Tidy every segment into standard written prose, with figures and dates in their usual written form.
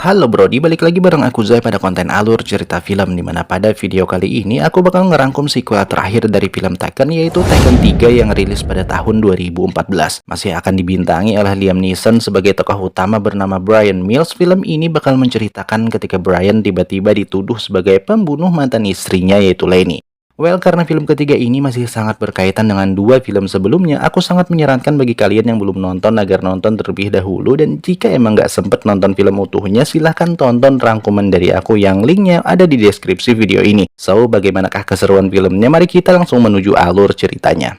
Halo Brody, balik lagi bareng aku Zai pada konten alur cerita film, dimana pada video kali ini aku bakal ngerangkum sequel terakhir dari film Taken, yaitu Taken 3 yang rilis pada tahun 2014. Masih akan dibintangi oleh Liam Neeson sebagai tokoh utama bernama Bryan Mills. Film ini bakal menceritakan ketika Bryan tiba-tiba dituduh sebagai pembunuh mantan istrinya, yaitu Lenny. Well, karena film ketiga ini masih sangat berkaitan dengan dua film sebelumnya, aku sangat menyarankan bagi kalian yang belum nonton agar nonton terlebih dahulu, dan jika emang nggak sempet nonton film utuhnya, silahkan tonton rangkuman dari aku yang linknya ada di deskripsi video ini. So, bagaimanakah keseruan filmnya? Mari kita langsung menuju alur ceritanya.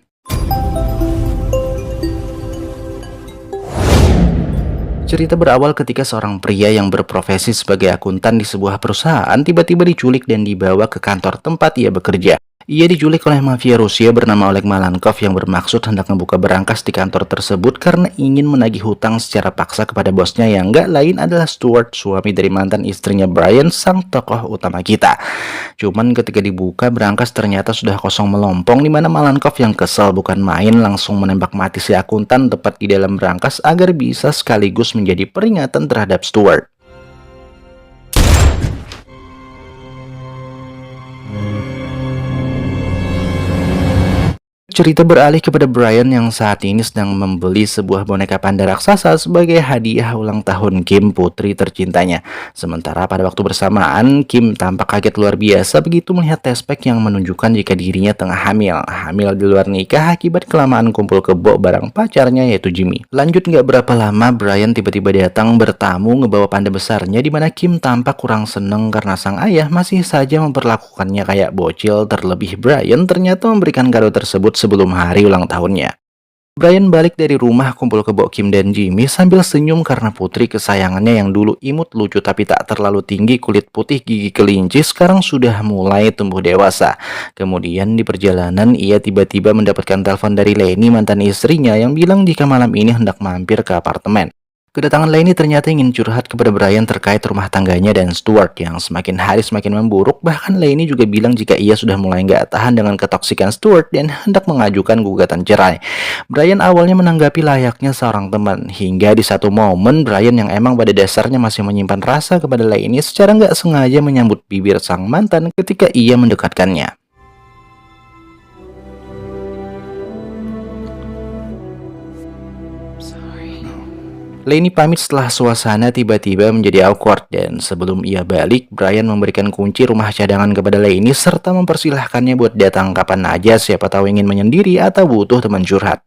Cerita berawal ketika seorang pria yang berprofesi sebagai akuntan di sebuah perusahaan tiba-tiba diculik dan dibawa ke kantor tempat ia bekerja. Ia diculik oleh mafia Rusia bernama Oleg Malenkov yang bermaksud hendak membuka berangkas di kantor tersebut karena ingin menagih hutang secara paksa kepada bosnya yang nggak lain adalah Stuart, suami dari mantan istrinya Bryan, sang tokoh utama kita. Cuman ketika dibuka berangkas ternyata sudah kosong melompong, di mana Malenkov yang kesal bukan main langsung menembak mati si akuntan tepat di dalam berangkas agar bisa sekaligus menjadi peringatan terhadap Stuart. Cerita beralih kepada Bryan yang saat ini sedang membeli sebuah boneka panda raksasa sebagai hadiah ulang tahun Kim, putri tercintanya. Sementara pada waktu bersamaan, Kim tampak kaget luar biasa begitu melihat tespek yang menunjukkan jika dirinya tengah hamil. Hamil di luar nikah akibat kelamaan kumpul kebo bareng pacarnya, yaitu Jimmy. Lanjut nggak berapa lama, Bryan tiba-tiba datang bertamu ngebawa panda besarnya, di mana Kim tampak kurang seneng karena sang ayah masih saja memperlakukannya kayak bocil. Terlebih Bryan ternyata memberikan kado tersebut sebelum hari ulang tahunnya. Bryan balik dari rumah kumpul kebo Kim dan Jimmy sambil senyum karena putri kesayangannya yang dulu imut lucu tapi tak terlalu tinggi, kulit putih, gigi kelinci, sekarang sudah mulai tumbuh dewasa. Kemudian di perjalanan ia tiba-tiba mendapatkan telepon dari Lenny, mantan istrinya, yang bilang jika malam ini hendak mampir ke apartemen. Kedatangan Lenny ternyata ingin curhat kepada Bryan terkait rumah tangganya dan Stuart yang semakin hari semakin memburuk. Bahkan Lenny juga bilang jika ia sudah mulai nggak tahan dengan ketoksikan Stuart dan hendak mengajukan gugatan cerai. Bryan awalnya menanggapi layaknya seorang teman, hingga di satu momen Bryan yang emang pada dasarnya masih menyimpan rasa kepada Lenny secara nggak sengaja menyambut bibir sang mantan ketika ia mendekatkannya. Lenny pamit setelah suasana tiba-tiba menjadi awkward, dan sebelum ia balik, Bryan memberikan kunci rumah cadangan kepada Lenny serta mempersilahkannya buat datang kapan aja, siapa tahu ingin menyendiri atau butuh teman curhat.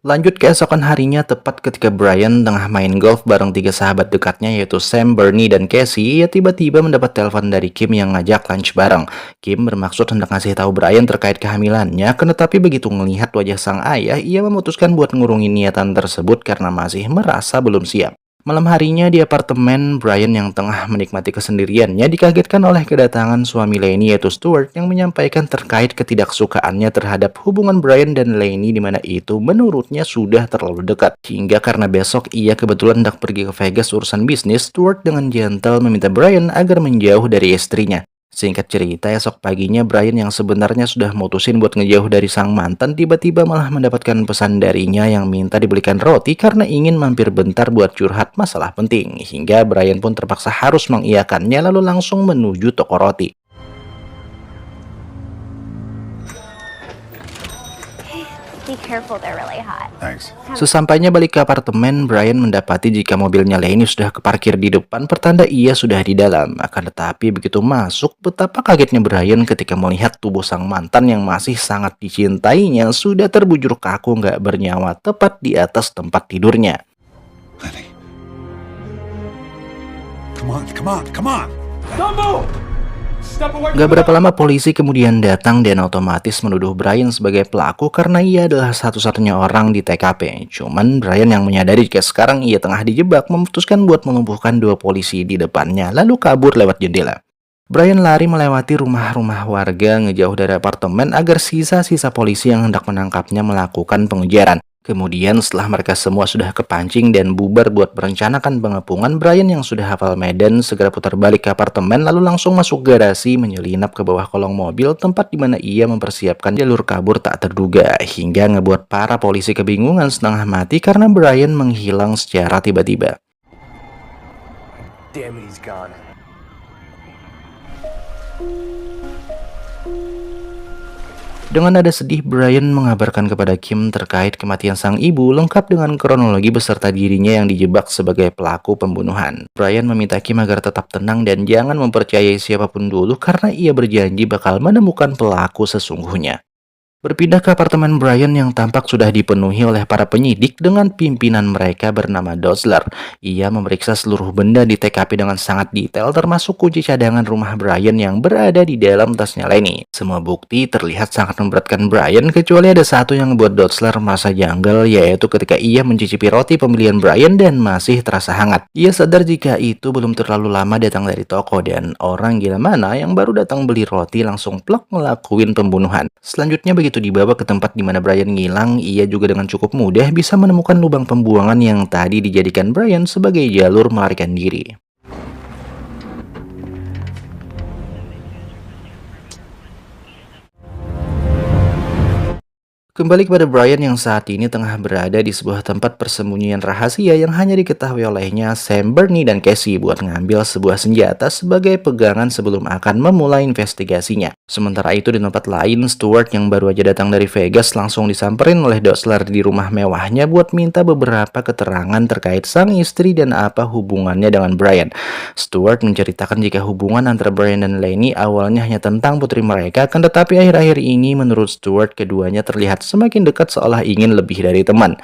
Lanjut keesokan harinya, tepat ketika Bryan tengah main golf bareng tiga sahabat dekatnya yaitu Sam, Bernie, dan Casey, ia tiba-tiba mendapat telepon dari Kim yang ngajak lunch bareng. Kim bermaksud hendak ngasih tahu Bryan terkait kehamilannya, tetapi begitu melihat wajah sang ayah, ia memutuskan buat ngurungin niatan tersebut karena masih merasa belum siap. Malam harinya di apartemen, Bryan yang tengah menikmati kesendiriannya dikagetkan oleh kedatangan suami Lenny yaitu Stuart yang menyampaikan terkait ketidaksukaannya terhadap hubungan Bryan dan Lenny, di mana itu menurutnya sudah terlalu dekat. Hingga karena besok ia kebetulan hendak pergi ke Vegas urusan bisnis, Stuart dengan gentle meminta Bryan agar menjauh dari istrinya. Singkat cerita, esok paginya Bryan yang sebenarnya sudah mutusin buat ngejauh dari sang mantan tiba-tiba malah mendapatkan pesan darinya yang minta dibelikan roti karena ingin mampir bentar buat curhat masalah penting. Hingga Bryan pun terpaksa harus mengiyakannya lalu langsung menuju toko roti. Be careful, they're really hot. Thanks. Sesampainya balik ke apartemen, Bryan mendapati jika mobilnya Lenny sudah keparkir di depan, pertanda ia sudah di dalam. Akan tetapi begitu masuk, betapa kagetnya Bryan ketika melihat tubuh sang mantan yang masih sangat dicintainya sudah terbujur kaku nggak bernyawa tepat di atas tempat tidurnya. Lenny. Come on. Don't move! Step away Gak from berapa lama polisi kemudian datang dan otomatis menuduh Bryan sebagai pelaku karena ia adalah satu-satunya orang di TKP. Cuman Bryan yang menyadari jika sekarang ia tengah dijebak memutuskan buat melumpuhkan dua polisi di depannya lalu kabur lewat jendela. Bryan lari melewati rumah-rumah warga ngejauh dari apartemen agar sisa-sisa polisi yang hendak menangkapnya melakukan pengejaran. Kemudian setelah mereka semua sudah kepancing dan bubar buat merencanakan pengepungan, Bryan yang sudah hafal medan segera putar balik ke apartemen lalu langsung masuk garasi menyelinap ke bawah kolong mobil tempat di mana ia mempersiapkan jalur kabur tak terduga, hingga ngebuat para polisi kebingungan setengah mati karena Bryan menghilang secara tiba-tiba. Damn it, he's gone. Dengan nada sedih, Brian mengabarkan kepada Kim terkait kematian sang ibu lengkap dengan kronologi beserta dirinya yang dijebak sebagai pelaku pembunuhan. Brian meminta Kim agar tetap tenang dan jangan mempercayai siapapun dulu karena ia berjanji bakal menemukan pelaku sesungguhnya. Berpindah ke apartemen Brian yang tampak sudah dipenuhi oleh para penyidik dengan pimpinan mereka bernama Dosler. Ia memeriksa seluruh benda di TKP dengan sangat detail termasuk kunci cadangan rumah Brian yang berada di dalam tasnya Lenny. Semua bukti terlihat sangat memberatkan Brian kecuali ada satu yang membuat Dosler merasa janggal, yaitu ketika ia mencicipi roti pembelian Brian dan masih terasa hangat. Ia sadar jika itu belum terlalu lama datang dari toko dan orang gila mana yang baru datang beli roti langsung plak ngelakuin pembunuhan. Selanjutnya begitu dibawa ke tempat di mana Brian ngilang, ia juga dengan cukup mudah bisa menemukan lubang pembuangan yang tadi dijadikan Brian sebagai jalur melarikan diri. Kembali kepada Brian yang saat ini tengah berada di sebuah tempat persembunyian rahasia yang hanya diketahui olehnya Sam, Bernie, dan Casey buat ngambil sebuah senjata sebagai pegangan sebelum akan memulai investigasinya. Sementara itu di tempat lain, Stuart yang baru aja datang dari Vegas langsung disamperin oleh Dosler di rumah mewahnya buat minta beberapa keterangan terkait sang istri dan apa hubungannya dengan Brian. Stuart menceritakan jika hubungan antara Brian dan Lenny awalnya hanya tentang putri mereka, kan tetapi akhir-akhir ini menurut Stuart keduanya terlihat semakin dekat seolah ingin lebih dari teman.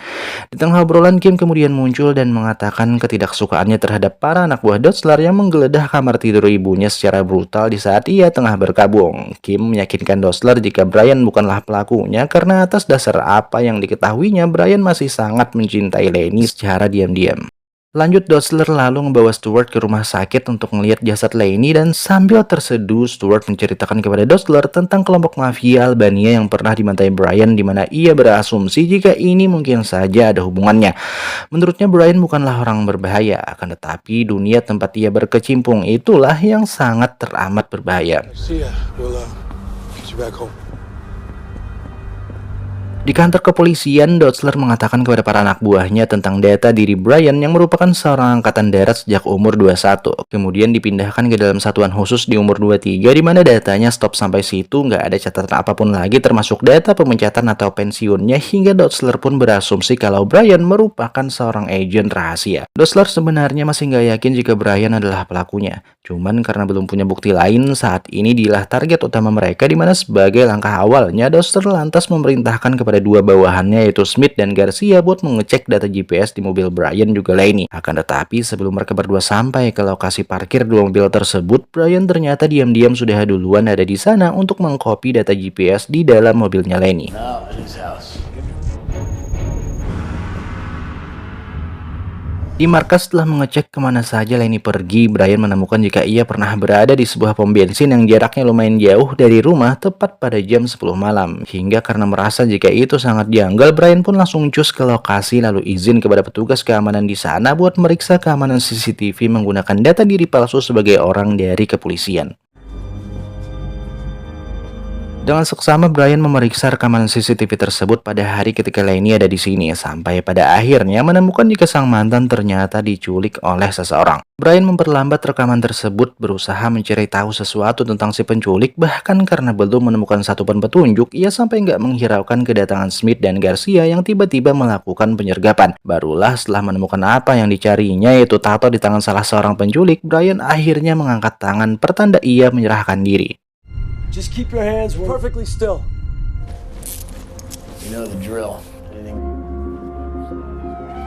Di tengah obrolan, Kim kemudian muncul dan mengatakan ketidaksukaannya terhadap para anak buah Dosler yang menggeledah kamar tidur ibunya secara brutal di saat ia tengah berkabung. Kim meyakinkan Dosler jika Brian bukanlah pelakunya karena atas dasar apa yang diketahuinya Brian masih sangat mencintai Lenny secara diam-diam. Lanjut, Dosler lalu membawa Stuart ke rumah sakit untuk melihat jasad Lenny dan sambil terseduh Stuart menceritakan kepada Dosler tentang kelompok mafia Albania yang pernah dibantai Brian di mana ia berasumsi jika ini mungkin saja ada hubungannya. Menurutnya Brian bukanlah orang berbahaya, akan tetapi dunia tempat ia berkecimpung itulah yang sangat teramat berbahaya. See ya. We'll get you back home. Di kantor kepolisian, Dosler mengatakan kepada para anak buahnya tentang data diri Brian yang merupakan seorang angkatan darat sejak umur 21. Kemudian dipindahkan ke dalam satuan khusus di umur 23 di mana datanya stop sampai situ, nggak ada catatan apapun lagi termasuk data pemecatan atau pensiunnya, hingga Dosler pun berasumsi kalau Brian merupakan seorang agen rahasia. Dosler sebenarnya masih nggak yakin jika Brian adalah pelakunya. Cuman karena belum punya bukti lain, saat ini dialah target utama mereka di mana sebagai langkah awalnya Dosler lantas memerintahkan kepada dua bawahannya yaitu Smith dan Garcia buat mengecek data GPS di mobil Brian juga Lenny. Akan tetapi sebelum mereka berdua sampai ke lokasi parkir dua mobil tersebut, Brian ternyata diam-diam sudah duluan ada di sana untuk mengcopy data GPS di dalam mobilnya Lenny. Now at his house. Di markas setelah mengecek kemana saja Lenny pergi, Brian menemukan jika ia pernah berada di sebuah pom bensin yang jaraknya lumayan jauh dari rumah tepat pada jam 10 malam. Hingga karena merasa jika itu sangat janggal, Brian pun langsung cus ke lokasi lalu izin kepada petugas keamanan di sana buat meriksa keamanan CCTV menggunakan data diri palsu sebagai orang dari kepolisian. Dengan seksama Brian memeriksa rekaman CCTV tersebut pada hari ketika Lenny ada di sini sampai pada akhirnya menemukan jika sang mantan ternyata diculik oleh seseorang. Brian memperlambat rekaman tersebut berusaha mencari tahu sesuatu tentang si penculik, bahkan karena belum menemukan satupun petunjuk ia sampai nggak menghiraukan kedatangan Smith dan Garcia yang tiba-tiba melakukan penyergapan. Barulah setelah menemukan apa yang dicarinya yaitu tato di tangan salah seorang penculik, Brian akhirnya mengangkat tangan pertanda ia menyerahkan diri. Just keep your hands perfectly still. You know the drill. Anything?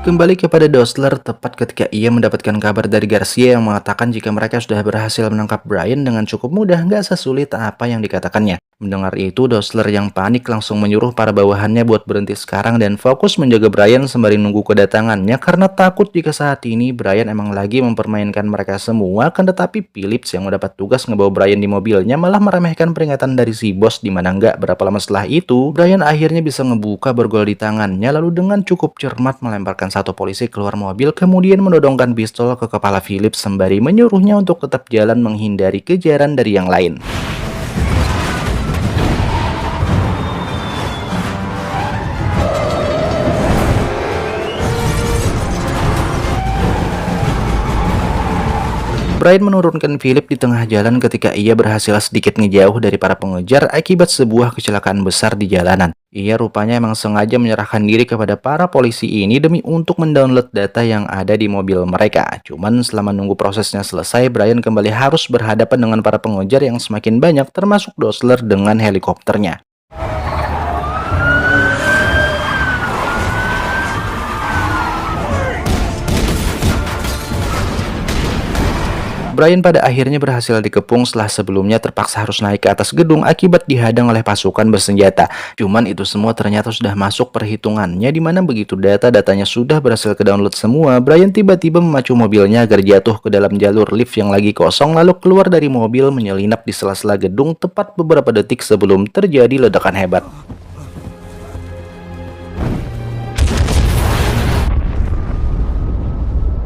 Kembali kepada Dosler tepat ketika ia mendapatkan kabar dari Garcia yang mengatakan jika mereka sudah berhasil menangkap Brian dengan cukup mudah, nggak sesulit apa yang dikatakannya. Mendengar itu, Dosler yang panik langsung menyuruh para bawahannya buat berhenti sekarang dan fokus menjaga Brian sembari nunggu kedatangannya karena takut jika saat ini Brian emang lagi mempermainkan mereka semua. Kan tetapi Phillips yang mendapat tugas ngebawa Brian di mobilnya malah meremehkan peringatan dari si bos, dimana nggak berapa lama setelah itu Brian akhirnya bisa ngebuka borgol di tangannya lalu dengan cukup cermat melemparkan satu polisi keluar mobil, kemudian menodongkan pistol ke kepala Phillips sembari menyuruhnya untuk tetap jalan menghindari kejaran dari yang lain. Brian menurunkan Philip di tengah jalan ketika ia berhasil sedikit ngejauh dari para pengejar akibat sebuah kecelakaan besar di jalanan. Ia rupanya emang sengaja menyerahkan diri kepada para polisi ini demi untuk mendownload data yang ada di mobil mereka. Cuman selama nunggu prosesnya selesai, Brian kembali harus berhadapan dengan para pengejar yang semakin banyak, termasuk Dosler dengan helikopternya. Brian pada akhirnya berhasil dikepung setelah sebelumnya terpaksa harus naik ke atas gedung akibat dihadang oleh pasukan bersenjata. Cuman itu semua ternyata sudah masuk perhitungannya, dimana begitu data-datanya sudah berhasil ke-download semua, Brian tiba-tiba memacu mobilnya agar jatuh ke dalam jalur lift yang lagi kosong, lalu keluar dari mobil menyelinap di sela-sela gedung tepat beberapa detik sebelum terjadi ledakan hebat.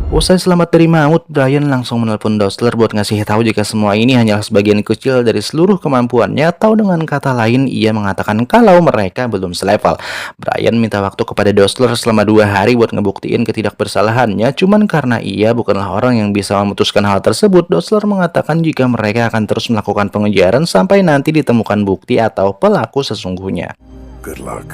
Usai selamat dari maut, Brian langsung menelpon Dosler buat ngasih tahu jika semua ini hanyalah sebagian kecil dari seluruh kemampuannya, atau dengan kata lain ia mengatakan kalau mereka belum selevel. Brian minta waktu kepada Dosler selama 2 hari buat ngebuktiin ketidakbersalahannya, cuman karena ia bukanlah orang yang bisa memutuskan hal tersebut, Dosler mengatakan jika mereka akan terus melakukan pengejaran sampai nanti ditemukan bukti atau pelaku sesungguhnya. Good luck.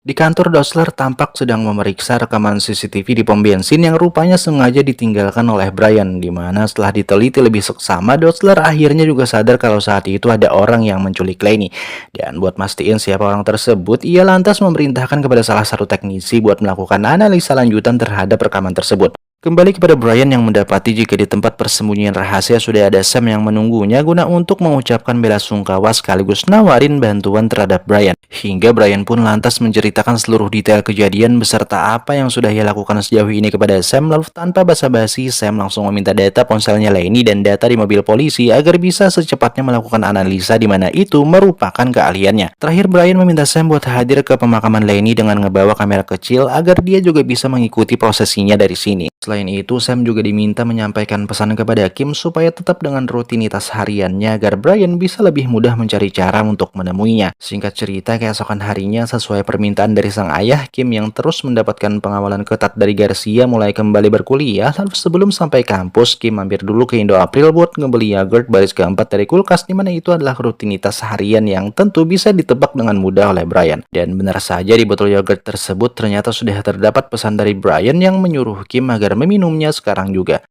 Di kantor, Dosler tampak sedang memeriksa rekaman CCTV di pom bensin yang rupanya sengaja ditinggalkan oleh Brian, di mana setelah diteliti lebih seksama, Dosler akhirnya juga sadar kalau saat itu ada orang yang menculik Lenny. Dan buat mastiin siapa orang tersebut, ia lantas memerintahkan kepada salah satu teknisi buat melakukan analisa lanjutan terhadap rekaman tersebut. Kembali kepada Brian yang mendapati jika di tempat persembunyian rahasia sudah ada Sam yang menunggunya guna untuk mengucapkan bela sungkawa sekaligus nawarin bantuan terhadap Brian. Hingga Brian pun lantas menceritakan seluruh detail kejadian beserta apa yang sudah ia lakukan sejauh ini kepada Sam, lalu tanpa basa-basi Sam langsung meminta data ponselnya Lenny dan data di mobil polisi agar bisa secepatnya melakukan analisa di mana itu merupakan keahliannya. Terakhir Brian meminta Sam buat hadir ke pemakaman Lenny dengan ngebawa kamera kecil agar dia juga bisa mengikuti prosesinya dari sini. Selain itu, Sam juga diminta menyampaikan pesan kepada Kim supaya tetap dengan rutinitas hariannya agar Brian bisa lebih mudah mencari cara untuk menemuinya. Singkat cerita, keesokan harinya sesuai permintaan dari sang ayah, Kim yang terus mendapatkan pengawalan ketat dari Garcia mulai kembali berkuliah. Lalu sebelum sampai kampus, Kim mampir dulu ke Indo April buat ngebeli yogurt baris keempat dari kulkas, dimana itu adalah rutinitas harian yang tentu bisa ditebak dengan mudah oleh Brian. Dan benar saja di botol yogurt tersebut ternyata sudah terdapat pesan dari Brian yang menyuruh Kim agar meminumnya sekarang juga.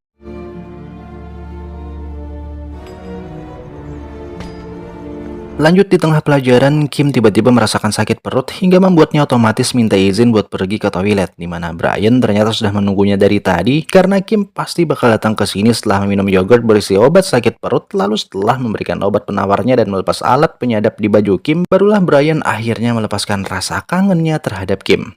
Lanjut di tengah pelajaran, Kim tiba-tiba merasakan sakit perut hingga membuatnya otomatis minta izin buat pergi ke toilet, di mana Brian ternyata sudah menunggunya dari tadi karena Kim pasti bakal datang ke sini setelah meminum yogurt berisi obat sakit perut. Lalu setelah memberikan obat penawarnya dan melepas alat penyadap di baju Kim, barulah Brian akhirnya melepaskan rasa kangennya terhadap Kim.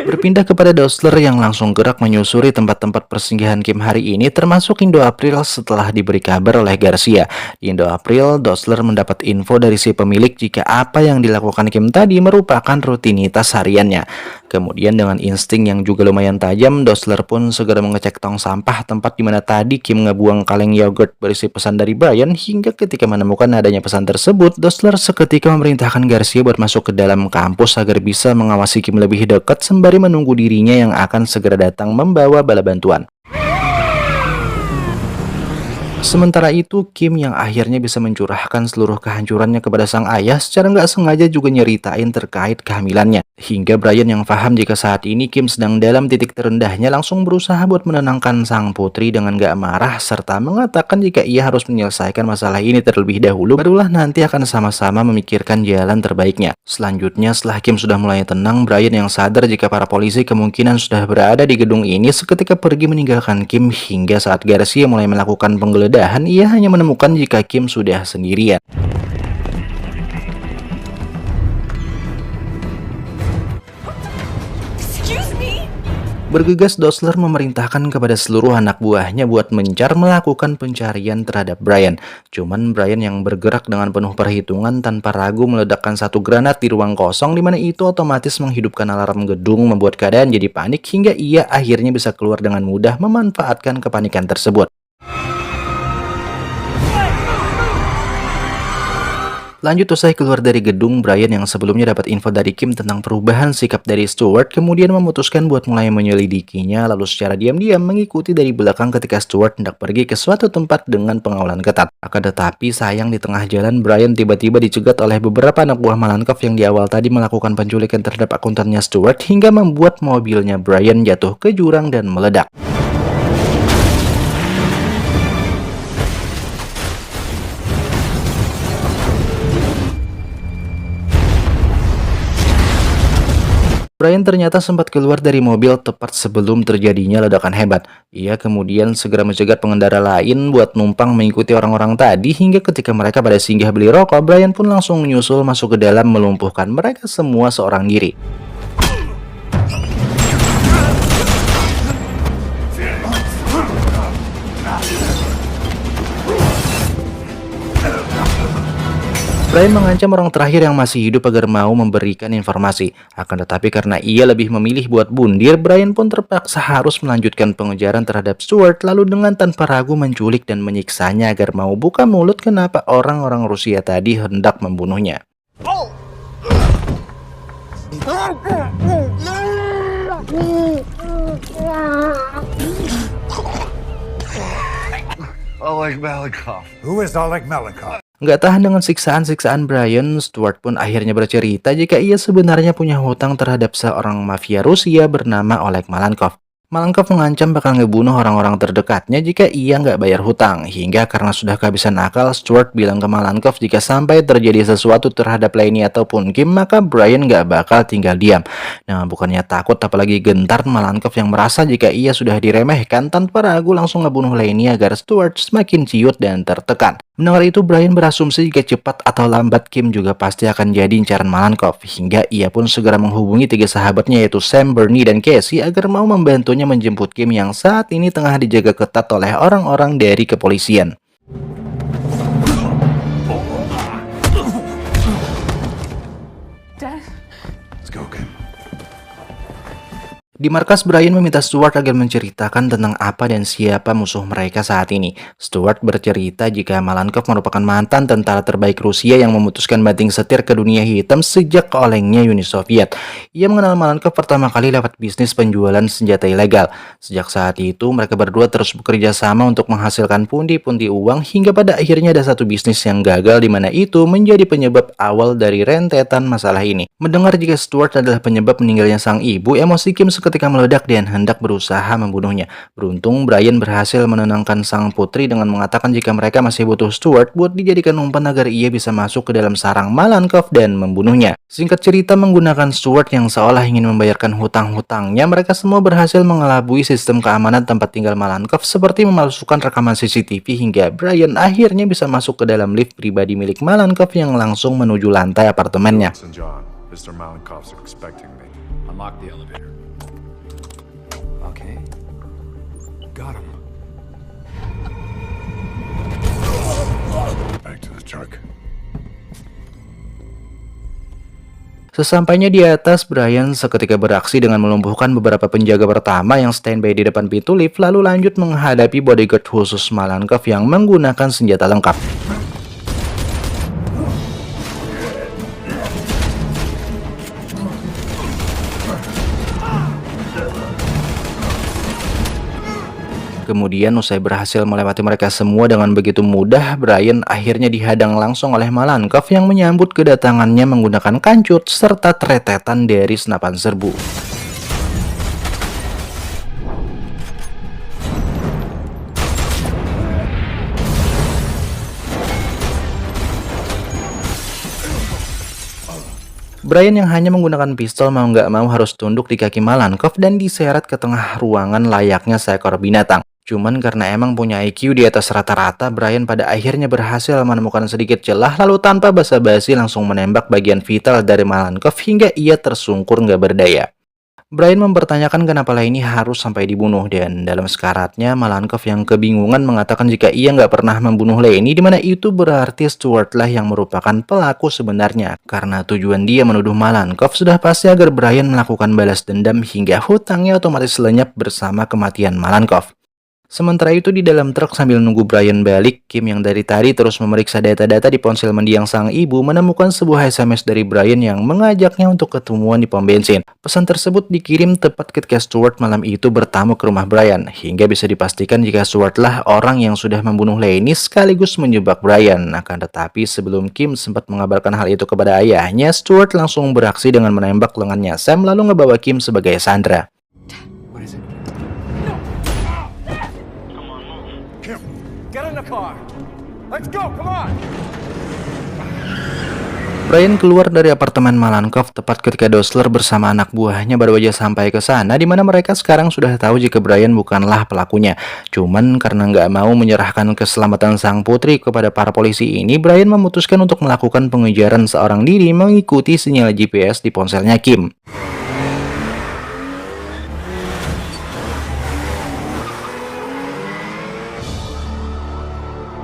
Berpindah kepada Dosler yang langsung gerak menyusuri tempat-tempat persinggahan Kim hari ini, termasuk Indo April setelah diberi kabar oleh Garcia. Di Indo April, Dosler mendapat info dari si pemilik jika apa yang dilakukan Kim tadi merupakan rutinitas hariannya. Kemudian dengan insting yang juga lumayan tajam, Dosler pun segera mengecek tong sampah tempat dimana tadi Kim ngebuang kaleng yogurt berisi pesan dari Brian. Hingga ketika menemukan adanya pesan tersebut, Dosler seketika memerintahkan Garcia buat masuk ke dalam kampus agar bisa mengawasi Kim lebih dekat sembari menunggu dirinya yang akan segera datang membawa bala bantuan. Sementara itu, Kim yang akhirnya bisa mencurahkan seluruh kehancurannya kepada sang ayah secara nggak sengaja juga nyeritain terkait kehamilannya. Hingga Brian yang paham jika saat ini Kim sedang dalam titik terendahnya langsung berusaha buat menenangkan sang putri dengan nggak marah serta mengatakan jika ia harus menyelesaikan masalah ini terlebih dahulu, barulah nanti akan sama-sama memikirkan jalan terbaiknya. Selanjutnya, setelah Kim sudah mulai tenang, Brian yang sadar jika para polisi kemungkinan sudah berada di gedung ini seketika pergi meninggalkan Kim hingga saat Garcia mulai melakukan penggeledahan, ia hanya menemukan jika Kim sudah sendirian. Bergegas, Dosler memerintahkan kepada seluruh anak buahnya buat melakukan pencarian terhadap Brian. Cuman Brian yang bergerak dengan penuh perhitungan tanpa ragu meledakkan satu granat di ruang kosong, dimana itu otomatis menghidupkan alarm gedung, membuat keadaan jadi panik hingga ia akhirnya bisa keluar dengan mudah memanfaatkan kepanikan tersebut. Lanjut, usai keluar dari gedung, Brian yang sebelumnya dapat info dari Kim tentang perubahan sikap dari Stuart kemudian memutuskan buat mulai menyelidikinya, lalu secara diam-diam mengikuti dari belakang ketika Stuart hendak pergi ke suatu tempat dengan pengawalan ketat. Akan tetapi sayang di tengah jalan Brian tiba-tiba dicegat oleh beberapa anak buah Malenkov yang di awal tadi melakukan penculikan terhadap akuntannya Stuart hingga membuat mobilnya Brian jatuh ke jurang dan meledak. Brian ternyata sempat keluar dari mobil tepat sebelum terjadinya ledakan hebat. Ia kemudian segera mencegat pengendara lain buat numpang mengikuti orang-orang tadi hingga ketika mereka pada singgah beli rokok, Brian pun langsung menyusul masuk ke dalam melumpuhkan mereka semua seorang diri. Brian mengancam orang terakhir yang masih hidup agar mau memberikan informasi. Akan tetapi karena ia lebih memilih buat bundir, Brian pun terpaksa harus melanjutkan pengejaran terhadap Stuart lalu dengan tanpa ragu menculik dan menyiksanya agar mau buka mulut kenapa orang-orang Rusia tadi hendak membunuhnya. Oleg Malenkov. Who is Oleg Malenkov? Nggak tahan dengan siksaan-siksaan Brian, Stuart pun akhirnya bercerita jika ia sebenarnya punya hutang terhadap seorang mafia Rusia bernama Oleg Malenkov. Malenkov mengancam bakal ngebunuh orang-orang terdekatnya jika ia nggak bayar hutang. Hingga karena sudah kehabisan akal, Stuart bilang ke Malenkov jika sampai terjadi sesuatu terhadap Lenny ataupun Kim, maka Brian nggak bakal tinggal diam. Nah, bukannya takut apalagi gentar, Malenkov yang merasa jika ia sudah diremehkan tanpa ragu langsung ngebunuh Lenny agar Stuart semakin ciut dan tertekan. Mendengar itu, Brian berasumsi jika cepat atau lambat Kim juga pasti akan jadi incaran Malenkov. Hingga ia pun segera menghubungi tiga sahabatnya yaitu Sam, Bernie, dan Casey agar mau membantunya menjemput Kim yang saat ini tengah dijaga ketat oleh orang-orang dari kepolisian. Let's go, Kim. Di markas, Brian meminta Stuart agar menceritakan tentang apa dan siapa musuh mereka saat ini. Stuart bercerita jika Malenkov merupakan mantan tentara terbaik Rusia yang memutuskan banting setir ke dunia hitam sejak olengnya Uni Soviet. Ia mengenal Malenkov pertama kali lewat bisnis penjualan senjata ilegal. Sejak saat itu, mereka berdua terus bekerja sama untuk menghasilkan pundi-pundi uang hingga pada akhirnya ada satu bisnis yang gagal di mana itu menjadi penyebab awal dari rentetan masalah ini. Mendengar jika Stuart adalah penyebab meninggalnya sang ibu, emosi Kim ketika meledak dan hendak berusaha membunuhnya. Beruntung Brian berhasil menenangkan sang putri dengan mengatakan jika mereka masih butuh Stuart buat dijadikan umpan agar ia bisa masuk ke dalam sarang Malenkov dan membunuhnya. Singkat cerita, menggunakan Stuart yang seolah ingin membayarkan hutang-hutangnya, mereka semua berhasil mengelabui sistem keamanan tempat tinggal Malenkov seperti memalsukan rekaman CCTV hingga Brian akhirnya bisa masuk ke dalam lift pribadi milik Malenkov yang langsung menuju lantai apartemennya. Listen, John. Mr. Malenkov's expecting me. Unlock the elevator. Okay. Got him. Back to the truck. Sesampainya di atas, Brian seketika beraksi dengan melumpuhkan beberapa penjaga pertama yang standby di depan pintu lift, lalu lanjut menghadapi bodyguard khusus Malenkov yang menggunakan senjata lengkap. Kemudian usai berhasil melewati mereka semua dengan begitu mudah, Brian akhirnya dihadang langsung oleh Malenkov yang menyambut kedatangannya menggunakan kancut serta tretetan dari senapan serbu. Brian yang hanya menggunakan pistol mau nggak mau harus tunduk di kaki Malenkov dan diseret ke tengah ruangan layaknya seekor binatang. Cuman karena emang punya IQ di atas rata-rata, Brian pada akhirnya berhasil menemukan sedikit celah lalu tanpa basa-basi langsung menembak bagian vital dari Malenkov hingga ia tersungkur nggak berdaya. Brian mempertanyakan kenapa Lenny harus sampai dibunuh dan dalam sekaratnya Malenkov yang kebingungan mengatakan jika ia nggak pernah membunuh Lenny, dimana itu berarti Stuart lah yang merupakan pelaku sebenarnya karena tujuan dia menuduh Malenkov sudah pasti agar Brian melakukan balas dendam hingga hutangnya otomatis lenyap bersama kematian Malenkov. Sementara itu di dalam truk sambil nunggu Brian balik, Kim yang dari tadi terus memeriksa data-data di ponsel mendiang sang ibu menemukan sebuah SMS dari Brian yang mengajaknya untuk ketemuan di pom bensin. Pesan tersebut dikirim tepat ketika Stuart malam itu bertamu ke rumah Brian, hingga bisa dipastikan jika Stuart lah orang yang sudah membunuh Lenny sekaligus menjebak Brian. Akan tetapi sebelum Kim sempat mengabarkan hal itu kepada ayahnya, Stuart langsung beraksi dengan menembak lengannya Sam lalu ngebawa Kim sebagai sandera. Get in the car. Let's go, come on. Brian keluar dari apartemen Malenkov tepat ketika Dosler bersama anak buahnya baru aja sampai ke sana, di mana mereka sekarang sudah tahu jika Brian bukanlah pelakunya. Cuman karena nggak mau menyerahkan keselamatan sang putri kepada para polisi ini, Brian memutuskan untuk melakukan pengejaran seorang diri mengikuti sinyal GPS di ponselnya Kim.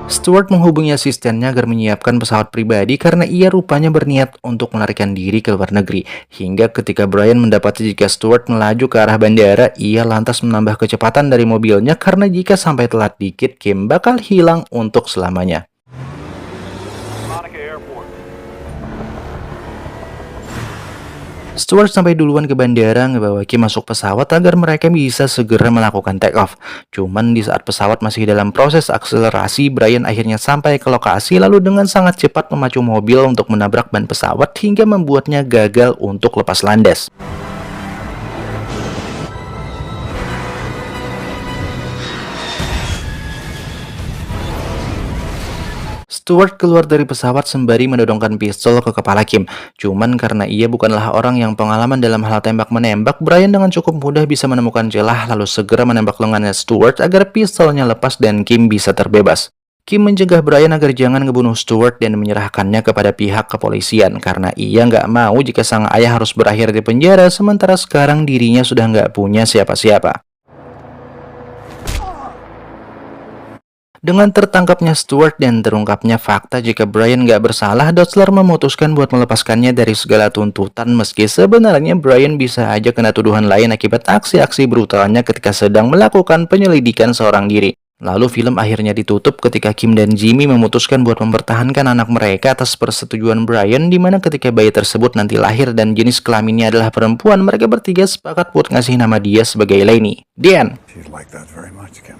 Stuart menghubungi asistennya agar menyiapkan pesawat pribadi karena ia rupanya berniat untuk melarikan diri ke luar negeri. Hingga ketika Brian mendapati jika Stuart melaju ke arah bandara, ia lantas menambah kecepatan dari mobilnya karena jika sampai telat dikit, Kim bakal hilang untuk selamanya. Monica Airport. Stuart sampai duluan ke bandara ngebawa Kim masuk pesawat agar mereka bisa segera melakukan take off. Cuman di saat pesawat masih dalam proses akselerasi, Brian akhirnya sampai ke lokasi lalu dengan sangat cepat memacu mobil untuk menabrak ban pesawat hingga membuatnya gagal untuk lepas landas. Stuart keluar dari pesawat sembari mendodongkan pistol ke kepala Kim. Cuman karena ia bukanlah orang yang pengalaman dalam hal tembak-menembak, Brian dengan cukup mudah bisa menemukan celah lalu segera menembak lengannya Stuart agar pistolnya lepas dan Kim bisa terbebas. Kim mencegah Brian agar jangan ngebunuh Stuart dan menyerahkannya kepada pihak kepolisian karena ia nggak mau jika sang ayah harus berakhir di penjara sementara sekarang dirinya sudah nggak punya siapa-siapa. Dengan tertangkapnya Stuart dan terungkapnya fakta jika Brian nggak bersalah, Dosler memutuskan buat melepaskannya dari segala tuntutan meski sebenarnya Brian bisa aja kena tuduhan lain akibat aksi-aksi brutalnya ketika sedang melakukan penyelidikan seorang diri. Lalu film akhirnya ditutup ketika Kim dan Jimmy memutuskan buat mempertahankan anak mereka atas persetujuan Brian, di mana ketika bayi tersebut nanti lahir dan jenis kelaminnya adalah perempuan, mereka bertiga sepakat buat ngasih nama dia sebagai Lenny. The end. She'd like that very much, Kim.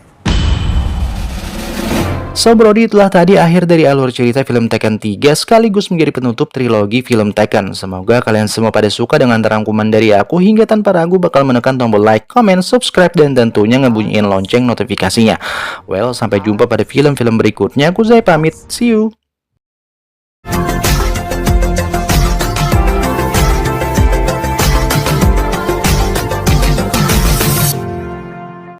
So Brody, itulah tadi akhir dari alur cerita film Taken 3 sekaligus menjadi penutup trilogi film Taken. Semoga kalian semua pada suka dengan rangkuman dari aku hingga tanpa ragu bakal menekan tombol like, comment, subscribe, dan tentunya ngebunyiin lonceng notifikasinya. Well, sampai jumpa pada film-film berikutnya. Aku Zai pamit. See you!